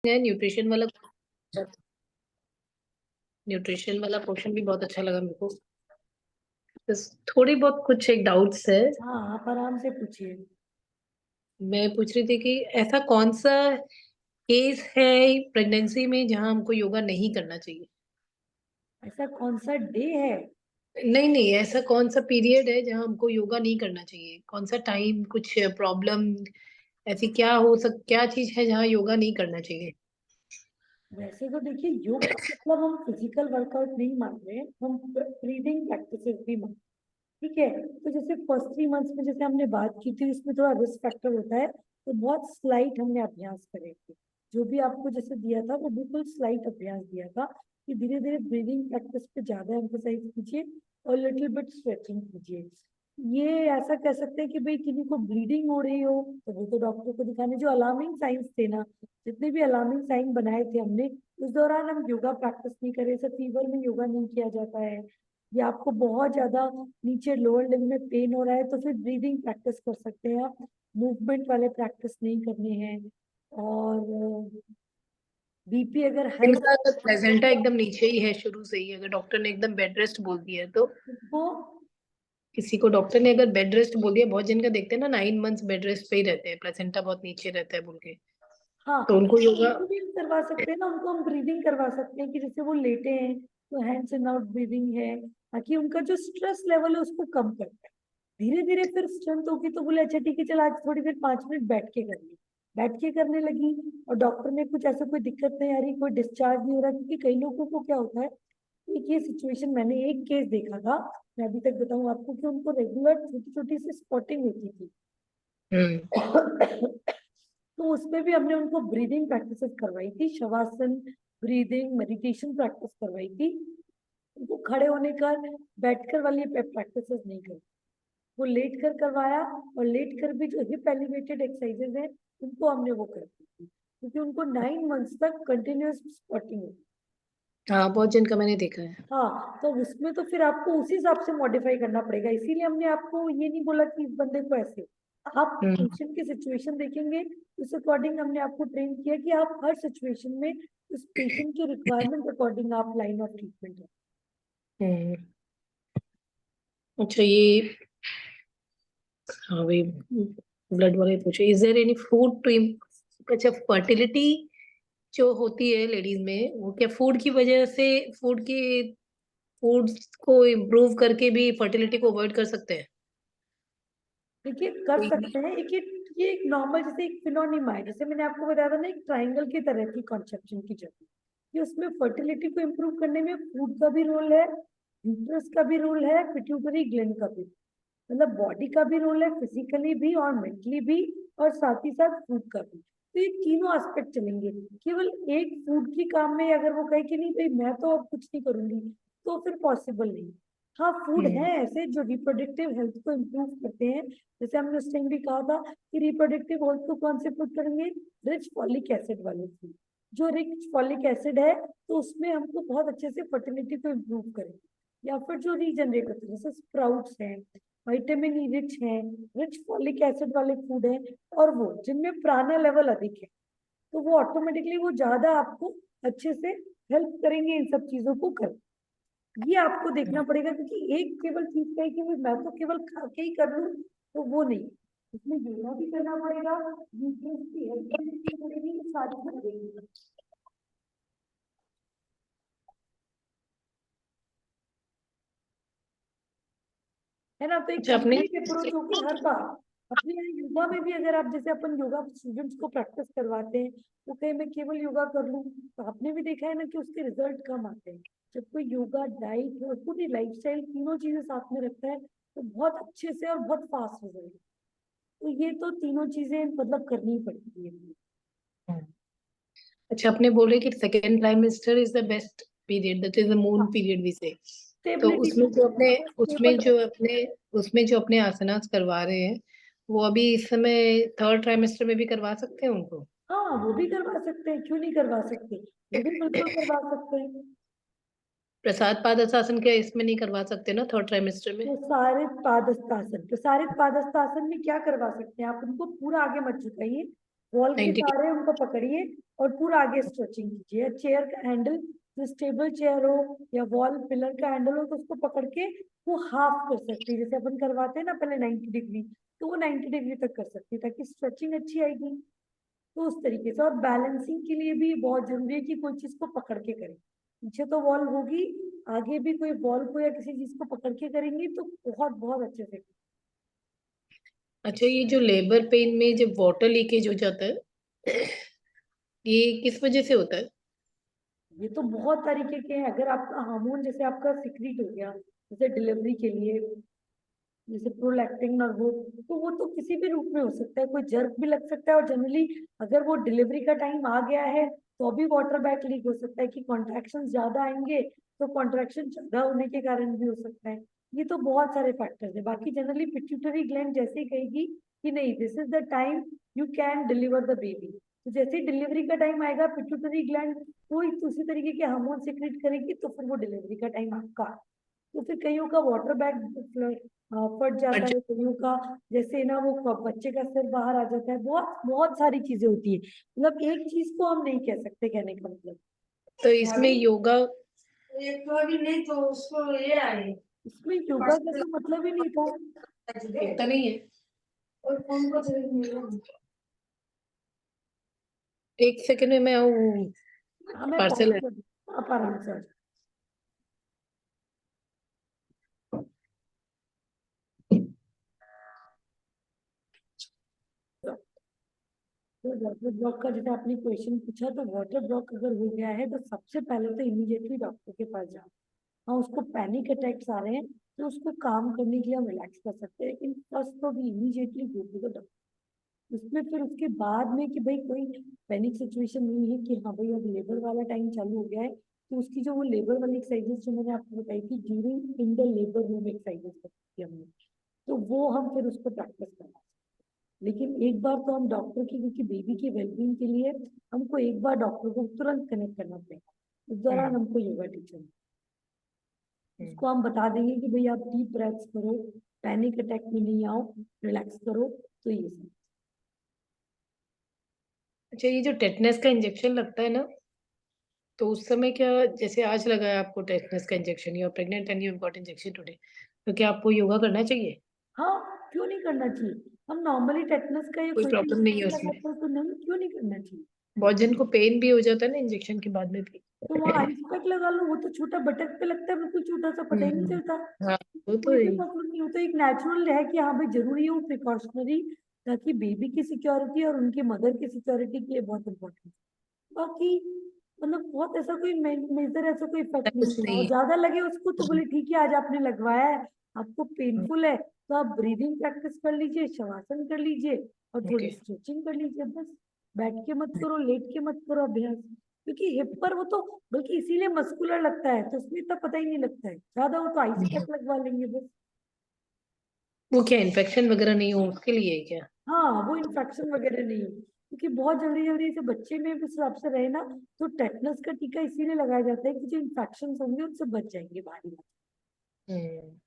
है न्यूट्रिशन वाला पोर्शन भी बहुत अच्छा लगा मेरे को। बस थोड़ी बहुत कुछ एक डाउट्स है। हाँ, आप आराम से पूछिए। मैं पूछ रही थी कि ऐसा कौन सा केस है प्रेगनेंसी में जहां हमको योगा नहीं करना चाहिए। ऐसा कौन सा डे है? नहीं नहीं, ऐसा कौन सा पीरियड है जहां हमको योगा नहीं करना चाहिए, कौन सा टाइम, कुछ प्रॉब्लम, ऐसी क्या चीज है जहां योगा नहीं करना चाहिए। वैसे तो देखिए, योग का मतलब हम फिजिकल वर्कआउट नहीं मान रहे हैं, हम ब्रीदिंग प्रैक्टिसेस भी मान। ठीक है। तो जैसे फर्स्ट 3 मंथ्स में जैसे हमने बात की थी, उसमें थोड़ा रिस्क फैक्टर होता है, तो बहुत स्लाइट हमने अभ्यास करे थे। जो भी आपको जैसे दिया था वो बिल्कुल स्लाइट अभ्यास दिया था कि धीरे धीरे ब्रीदिंग प्रैक्टिस पे ज्यादा एम्फोसाइज कीजिए और लिटिल बिट स्ट्रेचिंग कीजिए। ये ऐसा कह सकते हैं कि भाई किसी को ब्लीडिंग हो रही हो तो वो तो डॉक्टर को दिखाने, जो अलार्मिंग साइंस थे ना, जितने भी अलार्मिंग साइन बनाए थे हमने, उस दौरान हम योगा प्रैक्टिस नहीं करें। सब फीवर में योगा नहीं किया जाता है, या आपको बहुत ज्यादा नीचे लोअर लिम्ब में पेन हो रहा है तो फिर ब्रीदिंग प्रैक्टिस कर सकते हैं आप। मूवमेंट वाले प्रैक्टिस नहीं करने हैं। और बीपी अगर हाई इनका अगर प्लेजेंटा एकदम नीचे ही है शुरू से ही, अगर डॉक्टर ने एकदम बेड रेस्ट बोल दिया है तो, वो, किसी को डॉक्टर ने अगर बेड रेस्ट बोल दिया, बहुत जिन का देखते हैं ना 9 मंथ्स बेड रेस्ट पे ही रहते हैं, प्लेसेंटा बहुत नीचे रहता है बोल के, हाँ, तो उनको योगा। उनको भी करवा सकते हैं ना, उनको हम ब्रीदिंग करवा सकते हैं कि जैसे वो लेटे हैं तो हैंड्स इन आउट ब्रीदिंग है, ताकि उनका जो स्ट्रेस लेवल है उसको कम करता है। धीरे धीरे फिर स्ट्रेंथ होगी तो बोले अच्छा ठीक है, चल आज थोड़ी देर 5 मिनट बैठ के कर ली। बैठ के करने लगी, और डॉक्टर ने कुछ ऐसा कोई दिक्कत नहीं आ रही, कोई डिस्चार्ज नहीं हो रहा, क्योंकि कई लोगों को क्या होता है, एक ये सिचुएशन मैंने एक केस देखा था, मैं अभी तक बताऊं आपको, कि उनको रेगुलर छोटी छोटी सी स्पॉटिंग होती थी। हम्म। तो उसमें भी हमने उनको ब्रीदिंग प्रैक्टिसेस करवाई थी, शवासन, ब्रीदिंग मेडिटेशन प्रैक्टिस करवाई थी। उनको खड़े होने का, बैठकर वाली प्रैक्टिसेस नहीं करवाई, वो लेट कर करवाया। और लेट कर भी जो हिप एलिवेटेड एक्सरसाइजेज है उनको हमने वो कर दी थी, क्योंकि उनको 9 मंथ्स तक कंटिन्यूस स्पॉटिंग होती। हाँ, बहुत जिन का मैंने देखा है। हाँ, तो उसमें तो फिर आपको उसी हिसाब से मॉडिफाई करना पड़ेगा, इसीलिए हमने आपको ये नहीं बोला कि इस बंदे को ऐसे। आप हम्म। पेशेंट की सिचुएशन देखेंगे, उस अकॉर्डिंग हमने आपको ट्रेन किया कि आप हर सिचुएशन में उस पेशेंट की रिक्वायरमेंट अकॉर्डिंग आप लाइन ऑफ ट्रीटमेंट है। हम्म। अच्छा ये, हाँ भाई, ब्लड वाले पूछे, is there any food to, अच्छा फर्टिलिटी जो होती है लेडीज में, वो क्या फूड की वजह से, फूड की फूड को इम्प्रूव करके भी फर्टिलिटी को अवॉइड कर सकते हैं। देखिए कर कोई। सकते हैं, ये एक नॉर्मल जैसे एक फिनोनिमा है, जैसे मैंने आपको बताया था ना, एक ट्राइंगल की तरह की कॉन्सेप्शन की जगह, कि उसमें फर्टिलिटी को इम्प्रूव करने में फूड का भी रोल है, यूट्रस का भी रोल है, पिट्यूटरी ग्लैंड का भी, मतलब बॉडी का भी रोल है, फिजिकली भी और मेंटली भी, और साथ ही साथ फूड का भी। तो ये तीनों एस्पेक्ट चलेंगे। केवल एक फूड की काम में अगर वो कहे कि नहीं भाई मैं तो अब कुछ नहीं करूंगी, तो फिर पॉसिबल नहीं। हाँ, फूड है हम्म। ऐसे जो रिप्रोडक्टिव हेल्थ को इम्प्रूव करते हैं। जैसे हमने उस टाइम भी कहा था कि रिप्रोडक्टिव हेल्थ को कौन से फूड करेंगे, रिच फॉलिक एसिड वाले फूड। जो रिच फॉलिक एसिड है तो उसमें हमको बहुत अच्छे से फर्टिलिटी को इम्प्रूव करेंगे। या फिर जो रीजनरेट होते हैं जैसे स्प्राउट्स हैं, विटामिन ई रिच है, रिच फॉलिक एसिड वाले फूड है, और वो जिनमें प्राणा लेवल अधिक है, तो वो ऑटोमेटिकली वो ज्यादा आपको अच्छे से हेल्प करेंगे इन सब चीजों को कर। ये आपको देखना पड़ेगा, क्योंकि एक केवल चीज का है कि मैं तो केवल खा के ही कर लूं, तो वो नहीं। इसमें योगा भी करना पड़ेगा, न्यूट्रिएंट्स की हेल्प भी देखनी पड़ेगी, सारी चीजें देखनी पड़ेगी। है ना, तो एक अच्छा अपने, कंप्लीट अप्रोच होगी हर बार। अपने यहाँ योगा में भी अगर आप जैसे अपन योगा स्टूडेंट्स को प्रैक्टिस करवाते हैं, तो कहीं मैं केवल योगा कर लूँ, तो आपने भी देखा है ना कि उसके रिजल्ट कम आते हैं। जब कोई योगा, डाइट और पूरी लाइफस्टाइल तीनों चीजें साथ में रखता है, तो बहुत अच्छे से और बहुत फास्ट रिजल्ट। तो ये तो तीनों चीजें मतलब करनी ही पड़ती है। अच्छा अपने बोले कि second trimester is the best period, that is the moon period we say, तो स्टेबिलिटी उसमें जो अपने, स्टेबल। उसमें जो अपने आसनास करवा रहे हैं, वो अभी इस समय थर्ड ट्राइमेस्टर में भी करवा सकते हैं उनको। हाँ, वो भी करवा सकते हैं, क्यों नहीं करवा सकते, वो भी बिल्कुल करवा सकते हैं। प्रसाद पादहसासन क्या इसमें नहीं करवा सकते ना थर्ड ट्राइमेस्टर में। प्रसारित पादस्तासन में क्या करवा सकते हैं, आप उनको पूरा आगे मत झुकाइए, वॉल के 90 सहारे उनको पकड़िए और पूरा आगे स्ट्रेचिंग कीजिए। चेयर का हैंडल, जो स्टेबल चेयर हो या वॉल पिलर का हैंडल हो, तो उसको पकड़ के वो हाफ कर सकती है, जैसे अपन करवाते हैं ना पहले 90 डिग्री, तो वो 90 डिग्री तक कर सकती है ताकि स्ट्रेचिंग अच्छी आएगी। तो उस तरीके से। और बैलेंसिंग के लिए भी बहुत जरूरी है कि कोई चीज को पकड़ के करें। पीछे तो वॉल होगी, आगे भी कोई वॉल को या किसी चीज को पकड़ के करेंगी तो बहुत बहुत अच्छे से। अच्छा, ये जो लेबर पेन में जब वाटर लीकेज हो जाता है, ये किस वजह से होता है? ये तो बहुत तरीके के हैं। अगर आपका हार्मोन जैसे आपका सिक्रीट हो गया, जैसे डिलीवरी के लिए, जैसे प्रोलैक्टिन और वो, तो वो तो किसी भी रूप में हो सकता है। कोई जर्क भी लग सकता है, और जनरली अगर वो डिलीवरी का टाइम आ गया है तो भी वाटर बैग लीक हो सकता है कि कॉन्ट्रैक्शन ज्यादा आएंगे, तो कॉन्ट्रैक्शन ज्यादा होने के कारण भी हो सकता है। ये तो बहुत सारे फैक्टर्स है। बाकी जनरली पिट्यूटरी ग्लैंड जैसे ही कहेगी कि नहीं this is the time you can deliver the baby, तो जैसे ही डिलीवरी का टाइम आएगा पिट्यूटरी ग्लैंड कोई उसी तरीके के हार्मोन सिक्रेट करेगी, तो फिर वो डिलीवरी का टाइम आपका। तो फिर कईयों का वाटर बैग फट जाता अच्छा, है, कईयों का जैसे ना वो बच्चे का सिर बाहर आ जाता है। बहुत बहुत सारी चीजें होती है। मतलब एक चीज को हम नहीं कह सकते, कहने का मतलब। तो इसमें योगा एक तो अभी नहीं तो उसको ये आए इसमें योगा का तो मतलब ही नहीं था। होता नहीं है। और कौन को चले मिला 1 सेकंड में मैं आऊँ, हाँ मैं पार्सल है। पहुंच गई। आप आराम से आ जाओ। तो वाटर ब्लॉक का जैसे आपने क्वेश्चन पूछा, तो वाटर ब्लॉक अगर हो गया है तो सबसे पहले तो इमीडिएटली डॉक्टर के पास जाओ। हाँ उसको पैनिक अटैक्स आ रहे हैं तो उसको काम करने के लिए हम रिलैक्स कर सकते हैं, लेकिन फर्स्ट तो भी immediately go to the doctor. उसमें फिर उसके बाद में कि भाई कोई पैनिक सिचुएशन नहीं है कि हाँ भाई अब लेबर वाला टाइम चालू हो गया है, तो उसकी जो वो लेबर वाली एक्सरसाइजेस जो मैंने आपको बताई थी during in the labour room exercises बताई हमने, तो वो हम फिर उसको प्रैक्टिस करना। लेकिन एक बार तो हम डॉक्टर की, क्योंकि बेबी की वेलबींग के लिए हमको एक बार डॉक्टर को तुरंत कनेक्ट करना पड़ेगा। उस दौरान हमको योगा टीचर, उसको हम बता देंगे कि भाई आप डीप ब्रेथ्स करो, पैनिक अटैक में नहीं आओ, रिलैक्स करो। तो ये सब। अच्छा, ये जो टेटनस का इंजेक्शन लगता है ना, तो उस समय क्या, जैसे आज लगा है आपको टेटनस का injection, you are pregnant and you got injection today, तो क्या आपको योगा करना चाहिए? हाँ क्यों नहीं करना चाहिए। हम नॉर्मली टेटनस का या कोई कोई भी प्रॉब्लम नहीं है इंजेक्शन उसमें? लगाते हैं तो नहीं, क्यों नहीं करना चाहिए। बहुत जन को पेन भी हो जाता है ना इंजेक्शन के बाद में भी। तो वहाँ आइस पैक लगा लो, वो तो छोटा बटक पे लगता है, बिल्कुल छोटा सा, पता ही नहीं चलता। हाँ, वो तो कोई है भी ही। प्रॉब्लम नहीं होता। एक नेचुरल है कि हाँ भाई जरूरी है वो प्रिकॉशनरी, ताकि बेबी की सिक्योरिटी और उनकी मदर की सिक्योरिटी के लिए बहुत इंपॉर्टेंट। बाकी मतलब बहुत ऐसा कोई मेजर ऐसा कोई इफेक्ट नहीं कुछ हुआ। नहीं और है। ज्यादा लगे उसको तो बोले ठीक है आज आपने लगवाया है, आपको पेनफुल है तो आप ब्रीदिंग प्रैक्टिस कर लीजिए, शवासन कर लीजिए और थोड़ी ओके। स्ट्रेचिंग कर लीजिए बस। बैठ के मत करो, लेट के मत करो अभ्यास, क्योंकि हिप पर वो तो बल्कि इसीलिए मस्कुलर लगता है, तो उसमें इतना पता ही नहीं लगता है ज्यादा। वो तो आइस पैक लगवा लेंगे बस। वो क्या इन्फेक्शन वगैरह नहीं हो उसके लिए है क्या? हाँ वो इन्फेक्शन वगैरह नहीं है, क्योंकि बहुत जल्दी जल्दी से बच्चे में भी हिसाब से रहे ना, तो टेटनस का टीका इसीलिए लगाया जाता है कि जो इन्फेक्शन होंगे उनसे बच जाएंगे बाहरी। हम्म।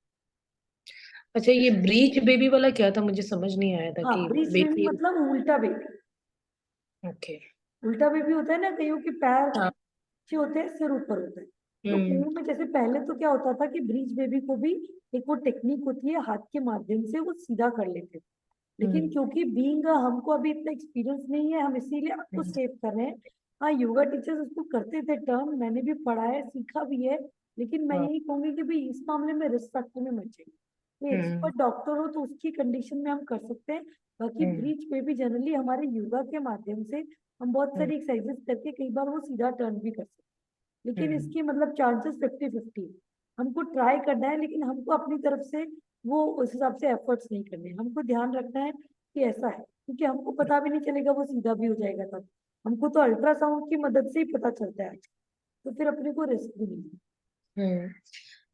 अच्छा, ये ब्रीच बेबी वाला क्या था, मुझे समझ नहीं आया था हाँ कि ब्रीच बेबी बेबी। मतलब उल्टा बेबी। ओके। उल्टा बेबी होता है ना, कईयों के पैर हाँ। नीचे होते हैं सिर ऊपर होता है। तो हम्म। मुंह में जैसे पहले तो क्या होता था कि ब्रीच बेबी को भी एक वो टेक्निक होती है, हाथ के माध्यम से वो सीधा कर लेते थे। लेकिन हम्म। क्योंकि बीइंग हमको अभी इतना एक्सपीरियंस नहीं है, हम इसीलिए आपको हम्म। सेव कर रहे हैं। हाँ योगा टीचर्स उसको करते थे टर्न, मैंने भी पढ़ा है सीखा भी है, लेकिन मैं हाँ। यही कहूंगी कि भाई इस मामले में रिस्क फैक्टर में मत जाइए। तो हम्म। एक्सपर्ट डॉक्टर हो तो उसकी कंडीशन में हम कर सकते हैं। बाकी हम्म। ब्रीच पे भी जनरली हमारे योगा के माध्यम से हम बहुत हम्म। सारी एक्सरसाइजेस करके कई बार वो सीधा टर्न भी कर सकते हैं। लेकिन हम्म। इसकी मतलब चांसेस 50-50। हमको ट्राई करना है, लेकिन हमको अपनी तरफ से वो उस हिसाब से एफर्ट्स नहीं करने हैं। हमको ध्यान रखना है कि ऐसा है, क्योंकि हमको पता भी नहीं चलेगा वो सीधा भी हो जाएगा तब। हमको तो अल्ट्रासाउंड की मदद से ही पता चलता है, तो फिर अपने को रिस्क भी नहीं है। हम्म।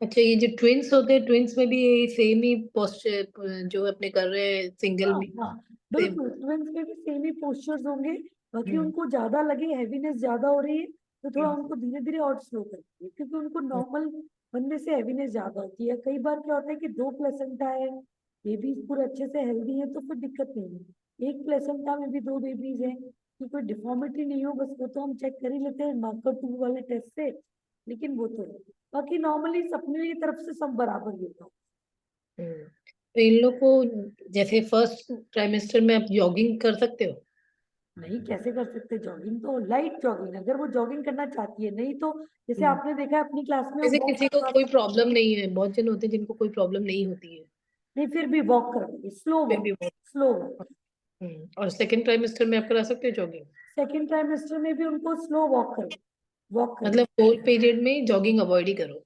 अच्छा, ये जो ट्विंस होते हैं, ट्विंस में भी सेम ही पोस्चर जो अपने कर रहे हैं सिंगल हाँ में? हाँ सेम। बिल्कुल, ट्विंस में भी सेम ही पोस्चर्स होंगे। बाकी हम्म। उनको ज्यादा लगे, हैवीनेस ज्यादा हो रही है, तो थोड़ा हम्म। उनको धीरे धीरे और स्लो करती है, क्योंकि उनको हम्म। नॉर्मल बनने से हैवीनेस ज्यादा होती है। कई बार क्या होता है कि दो प्लेसेंटा है, बेबी पूरे अच्छे से हेल्दी है, तो फिर दिक्कत नहीं है। एक प्लेसेंटा में भी 2 बेबीज हैं, कि कोई डिफॉर्मिटी नहीं हो, बस वो तो हम चेक कर ही लेते हैं मार्कर 2 वाले टेस्ट से, लेकिन वो तो है। बाकी नॉर्मली अपनी तरफ से सब बराबर ही होता है। तो इन लोग को जैसे फर्स्ट ट्राइमेस्टर में आप जॉगिंग कर सकते हो? नहीं, कैसे कर सकते जॉगिंग, तो लाइट जॉगिंग अगर वो जॉगिंग करना चाहती है, नहीं तो जैसे हम्म। आपने देखा है अपनी क्लास में वो जैसे वॉक किसी को करवा, कोई प्रॉब्लम नहीं है, बहुत जन होते हैं जिनको कोई प्रॉब्लम नहीं होती है, नहीं फिर भी वॉक करवाइए, स्लो फिर वॉक, भी वो। Slow walk. और सेकंड ट्राइमेस्टर में आप करा सकते हो जॉगिंग? सेकेंड ट्राइमेस्टर में भी उनको स्लो वॉक करो, वॉक करो। मतलब 4 पीरियड में जॉगिंग अवॉइड ही करो।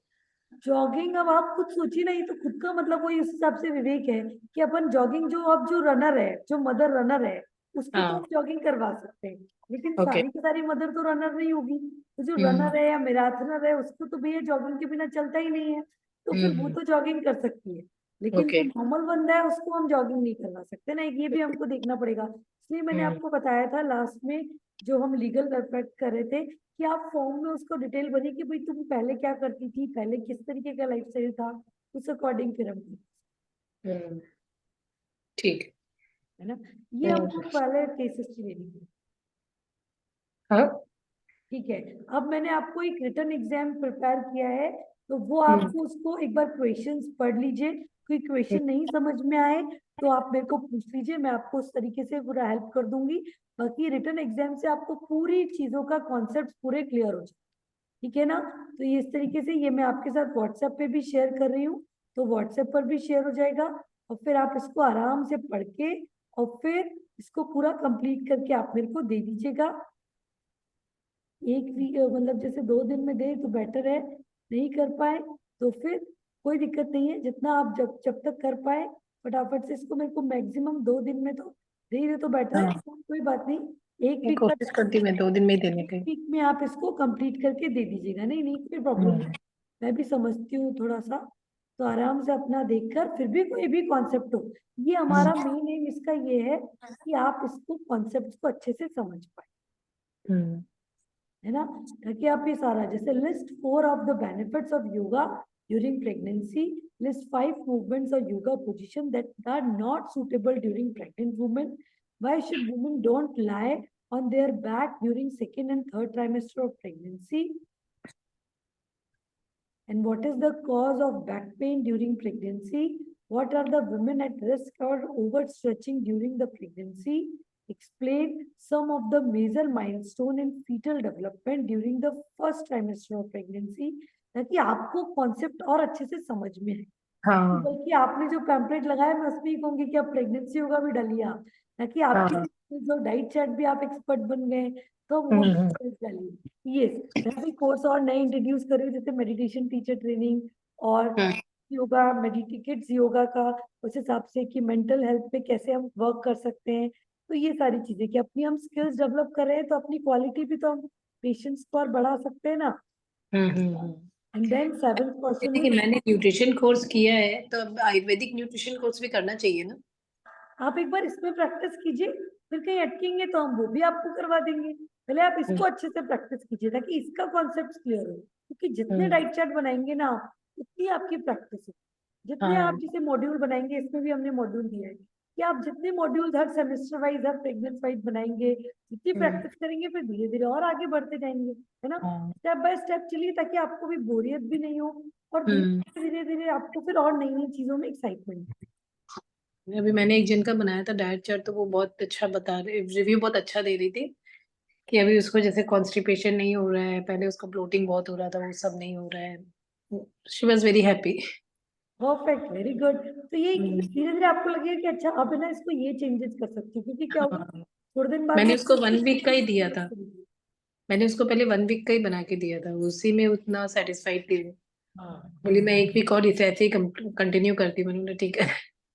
जॉगिंग अब आप खुद सोचिए नहीं तो खुद का मतलब वही उस हिसाब से विवेक है कि अपन जॉगिंग, जो अब जो रनर है, जो मदर रनर है, उसको तो हाँ। हम जॉगिंग करवा सकते हैं, लेकिन ओके। सारी की सारी मदर तो रनर नहीं होगी। तो जो हम्म। रनर है या मैराथनर है उसको तो भैया जॉगिंग के बिना चलता ही नहीं है, तो फिर वो हम्म। तो जॉगिंग कर सकती है, लेकिन ओके। जो नॉर्मल बंदा है उसको हम जॉगिंग नहीं करवा सकते ना, ये भी हमको देखना पड़ेगा। इसलिए मैंने हम्म। आपको बताया था लास्ट में, जो हम लीगल परफेक्ट कर रहे थे, कि आप फॉर्म में उसको डिटेल भरिए कि भाई तुम पहले क्या करती थी, पहले किस तरीके का लाइफस्टाइल था, उस अकॉर्डिंग फिर हम हम्म। ठीक है ना। ये है। हमको पहले केस हिस्ट्री लेनी थी। हाँ। ठीक है, अब मैंने आपको एक रिटन एग्जाम प्रिपेयर किया है, तो वो हम्म। आपको उसको एक बार क्वेश्चंस पढ़ लीजिए, कोई क्वेश्चन नहीं समझ में आए तो आप मेरे को पूछ लीजिए, मैं आपको उस तरीके से पूरा हेल्प कर दूंगी। बाकी रिटन एग्जाम से आपको पूरी चीजों का कॉन्सेप्ट पूरे क्लियर हो जाए, ठीक है ना। तो ये इस तरीके से ये मैं आपके साथ व्हाट्सएप पे भी शेयर कर रही हूँ, तो व्हाट्सएप पर भी शेयर हो जाएगा, और फिर आप इसको आराम से पढ़ के और फिर इसको पूरा कंप्लीट करके आप मेरे को दे दीजिएगा। एक वीक मतलब जैसे 2 दिन में दे तो बेटर है, नहीं कर पाए तो फिर कोई दिक्कत नहीं है, जितना आप जब जब तक कर पाए फटाफट से इसको मेरे को मैक्सिमम 2 दिन में तो दे ही दे तो बेटर है, हाँ, कोई बात नहीं। एक मैं वीक का, कोशिश करती हूँ मैं 2 दिन में ही देने एक की। वीक में आप इसको कंप्लीट करके दे दीजिएगा, नहीं नहीं कोई प्रॉब्लम नहीं, हम्म। मैं भी समझती हूँ थोड़ा सा, तो आराम से अपना देखकर फिर भी कोई भी कॉन्सेप्ट हो, ये हमारा मेन एम इसका ये है कि आप इसको कॉन्सेप्ट को अच्छे से समझ पाए, हम्म। है ना। ताकि आप ये सारा जैसे list 4 of the benefits of yoga during pregnancy, list 5 movements और yoga position that are not suitable during pregnant women, why should women don't lie on their back during second and third trimester of pregnancy, and what is the cause of back pain during pregnancy, what are the women at risk for overstretching during the pregnancy, explain some of the major milestone in fetal development during the first trimester of pregnancy, ताकि आपको concept और अच्छे से समझ में आए। हाँ। बल्कि आपने जो पैम्पलेट लगाया मैं उसमें ही कहूंगी कि आप प्रेगनेंसी होगा भी डालिए आप, ताकि आपकी हाँ। जो डाइट चार्ट भी आप एक्सपर्ट बन गए तो वो हम्म। भी डालिए। ये मैं भी कोर्स और नए इंट्रोड्यूस कर रही हूँ, जैसे मेडिटेशन टीचर ट्रेनिंग और हम्म। योगा, किड्स योगा का, उस हिसाब से कि मेंटल हेल्थ पे कैसे हम वर्क कर सकते हैं, तो ये सारी चीजें कि अपनी हम स्किल्स डेवलप कर रहे हैं तो अपनी क्वालिटी भी तो हम पेशेंट्स को और बढ़ा सकते हैं ना। हम्म। एंड देन 7th जैसे क्वेश्चन कि इज, मैंने न्यूट्रिशन कोर्स किया है तो अब आयुर्वेदिक न्यूट्रिशन कोर्स भी करना चाहिए ना? आप एक बार इसमें प्रैक्टिस कीजिए, फिर कहीं अटकेंगे तो हम वो भी आपको करवा देंगे, पहले आप हम्म। इसको अच्छे से प्रैक्टिस कीजिए ताकि इसका कॉन्सेप्ट क्लियर हो, क्योंकि जितने हम्म। डाइट चार्ट बनाएंगे ना आप, उतनी आपकी प्रैक्टिस हो, जितने आप हाँ। जैसे मॉड्यूल बनाएंगे, इसमें भी हमने मॉड्यूल दिया है कि आप जितने मॉड्यूल हर semester wise her pregnancy wise बनाएंगे, जितनी हम्म। प्रैक्टिस करेंगे फिर धीरे धीरे और आगे बढ़ते जाएंगे, है ना। हाँ। स्टेप बाय स्टेप चलिए ताकि आपको भी बोरियत भी नहीं हो, और हम्म। धीरे धीरे धीरे आपको फिर और नई नई चीजों में एक्साइटमेंट। अभी मैंने एक जन का बनाया था डाइट चार्ट, तो वो बहुत अच्छा बता रहे, रिव्यू बहुत अच्छा दे रही थी कि अभी उसको जैसे कॉन्स्टिपेशन नहीं हो रहा है, पहले उसको ब्लोटिंग बहुत हो रहा था, वो सब नहीं हो रहा है। She was very happy. Perfect, very good. तो ये धीरे धीरे आपको लगेगा कि अच्छा अब है ना इसको ये चेंजेस कर सकती हूँ, क्योंकि क्या होगा हाँ। थोड़े दिन बाद मैंने वो उसको 1 वीक का ही दिया था। मैंने उसको पहले 1 वीक का ही बना के दिया था, उसी में उतना सेटिस्फाइड थी। हाँ बोली मैं 1 वीक और इसे ऐसे ही कंटिन्यू करती। मैंने बोला ठीक है।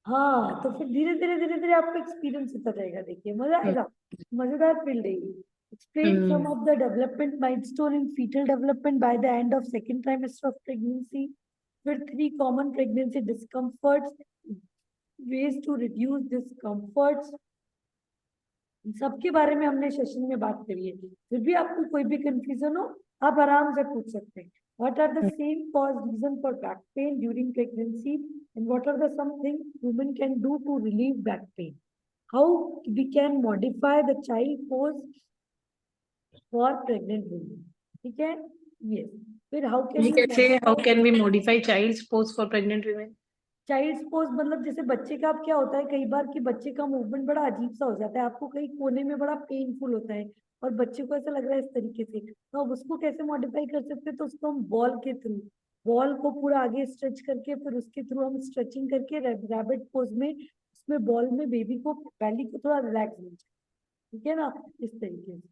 हाँ, तो फिर धीरे धीरे आपको एक्सपीरियंस होता रहेगा, देखिए मजा आएगा, मजेदार फील्ड है ये। Explain some hmm. Of the development milestone in foetal development by the end of second trimester of pregnancy, फिर 3 common pregnancy discomforts, ways to reduce discomforts, इन सबके बारे में हमने सेशन में बात करी है। फिर भी आपको कोई भी कंफ्यूजन हो आप आराम से पूछ सकते हैं। What are the same cause reason for back pain during pregnancy, and what are the something women can do to relieve back pain? how we can modify the child pose for pregnant women. ठीक है? Yes. फिर how can ये we कैसे, how modify can we modify child's pose for pregnant women? Child pose? मतलब जैसे बच्चे का अब क्या होता है कई बार कि बच्चे का मूवमेंट बड़ा अजीब सा हो जाता है, आपको कहीं कोने में बड़ा पेनफुल होता है और बच्चे को ऐसा लग रहा है इस तरीके से, तो अब उसको कैसे मॉडिफाई कर सकते हैं? तो उसको हम बॉल के थ्रू, बॉल को पूरा आगे स्ट्रेच करके फिर उसके थ्रू हम स्ट्रेचिंग करके रैबिट पोज में उसमें बॉल में बेबी को बैली को थोड़ा रिलैक्स मिल जाए, ठीक है ना, इस तरीके से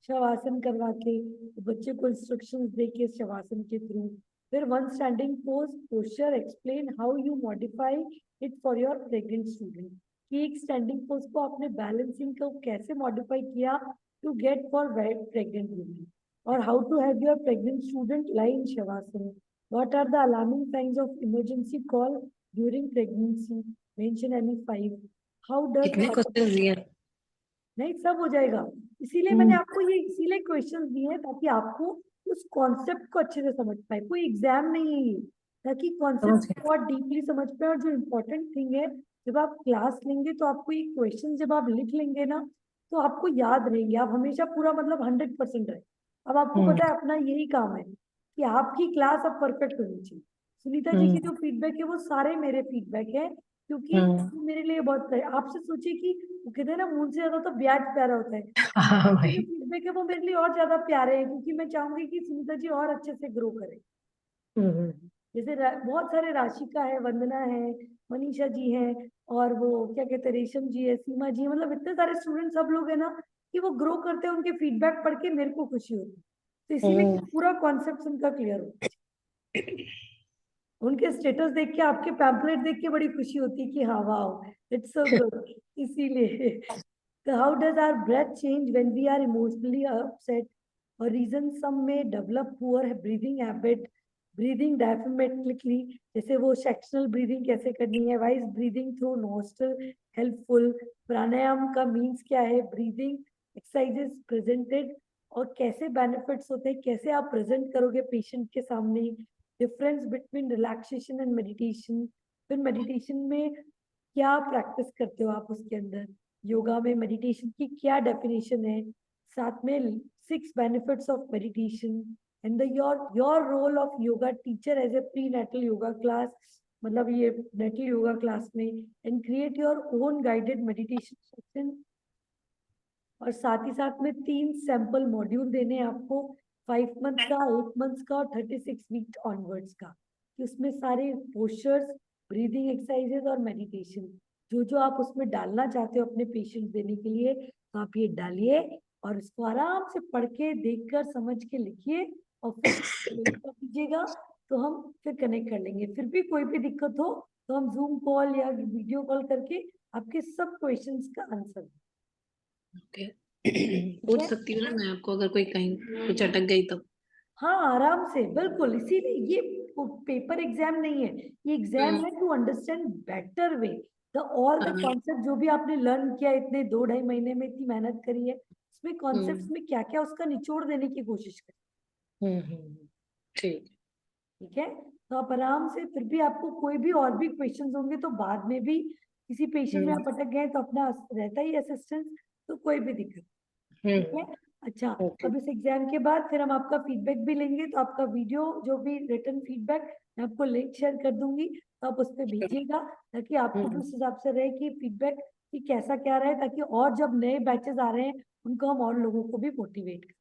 शवासन करवा के बच्चे को इंस्ट्रक्शंस दे के शवासन के थ्रू। फिर one standing pose posture explain how you modify it for your pregnant student, कि एक स्टैंडिंग पोज को आपने बैलेंसिंग को कैसे मॉडिफाई किया to get for pregnant women, और how to have your pregnant student lie in Shavasana, what are the alarming signs of emergency call during pregnancy, mention any 5, how कितने does question दिए? नहीं सब हो जाएगा। इसीलिए मैंने आपको ये इसीलिए क्वेश्चन दिए हैं ताकि आपको उस कॉन्सेप्ट को अच्छे से समझ पाए, कोई एग्जाम नहीं है ये, ताकि समझ कॉन्सेप्ट गए। बहुत डीपली समझ पाए। और जो इम्पोर्टेंट थिंग है, जब आप क्लास लेंगे तो आपको ये क्वेश्चन जब आप लिख लेंगे ना तो आपको याद रहेंगे, आप हमेशा पूरा मतलब 100% रहे। अब आपको पता है अपना यही काम है कि आपकी क्लास अब परफेक्ट होनी चाहिए। सुनीता जी की जो फीडबैक है वो सारे मेरे फीडबैक है, क्योंकि वो मेरे लिए बहुत आपसे सोचिए कि वो कहते हैं ना मून से ज्यादा तो ब्याज प्यारा होता है, हाँ जो भाई। फीडबैक है वो मेरे लिए और ज्यादा प्यारे है, क्योंकि मैं चाहूंगी कि सुनीता जी और अच्छे से ग्रो करे। जैसे बहुत सारे राशिका है, वंदना है, मनीषा जी है, और वो क्या कहते हैं रेशम जी है, सीमा जी है, मतलब इतने सारे स्टूडेंट सब लोग है ना कि वो ग्रो करते हैं, उनके फीडबैक पढ़ के मेरे को खुशी होती है, तो इसीलिए पूरा कॉन्सेप्ट उनका क्लियर हो। उनके स्टेटस देख के आपके पैम्पलेट देख के बड़ी खुशी होती है कि हाँ वाह इट्स सो गुड। इसीलिए so how does our breath change when we are emotionally upset? Or reason some may develop poor breathing habit, breathing diaphragmatically, जैसे वो sectional breathing कैसे करनी है, why is breathing through nostril helpful, प्राणायाम का means क्या है, breathing exercises presented और कैसे benefits होते हैं, कैसे आप present करोगे patient के सामने, difference between relaxation and meditation, फिर meditation में क्या प्रैक्टिस करते हो आप उसके अंदर, योगा में मेडिटेशन की क्या डेफिनेशन है, साथ में 6 benefits of meditation, and the your role of yoga teacher as a prenatal yoga class, मतलब ये नेटल योगा क्लास में, and create your own guided meditation session. और साथ ही साथ में 3 सैंपल मॉड्यूल देने हैं आपको, 5 मंथ का, 8 मंथ का और 36 वीक ऑनवर्ड्स का, कि उसमें सारे पोस्चर्स, ब्रीदिंग एक्सरसाइजेज और मेडिटेशन जो जो आप उसमें डालना चाहते हो अपने पेशेंट देने के लिए, तो आप ये डालिए और इसको आराम से पढ़ के देखकर समझ के लिखिए और फिर कर दीजिएगा, तो हम फिर कनेक्ट कर लेंगे। फिर भी कोई भी दिक्कत हो तो हम जूम कॉल या वीडियो कॉल करके आपके सब क्वेश्चंस का आंसर दें। ओके। पूछ सकती हूँ ना मैं आपको, अगर कोई कहीं कुछ अटक गई तो? हाँ आराम से, बिल्कुल, इसीलिए ये पेपर एग्जाम नहीं है, ये एग्जाम है to understand better way the all the concept जो भी आपने लर्न किया इतने 2-2.5 महीने में, इतनी मेहनत करी है, उसमें कॉन्सेप्ट्स में क्या क्या उसका निचोड़ देने की कोशिश करें। ठीक। ठीक है, तो आप आराम से, फिर भी आपको कोई भी और भी क्वेश्चंस होंगे तो बाद में भी किसी पेशेंट में आप अटक गए तो अपना रहता ही असिस्टेंस, तो कोई भी दिक्कत, ठीक है। अच्छा, ओके। अब इस एग्जाम के बाद फिर हम आपका फीडबैक भी लेंगे, तो आपका वीडियो जो भी रिटर्न फीडबैक मैं आपको लिंक शेयर कर दूंगी, तो आप उस पर भेजिएगा ताकि आपको भी उस हिसाब से रहे कि फीडबैक कि कैसा क्या रहे, ताकि और जब नए बैचेस आ रहे हैं उनको हम और लोगों को भी मोटिवेट करें।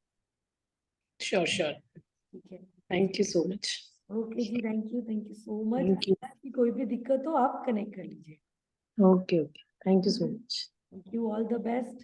Sure sure. ठीक है, thank you so much. Okay जी, thank you so much. Thank you. कोई भी दिक्कत हो आप कनेक्ट कर लीजिए। Okay okay, thank you so much. Thank you, all the best.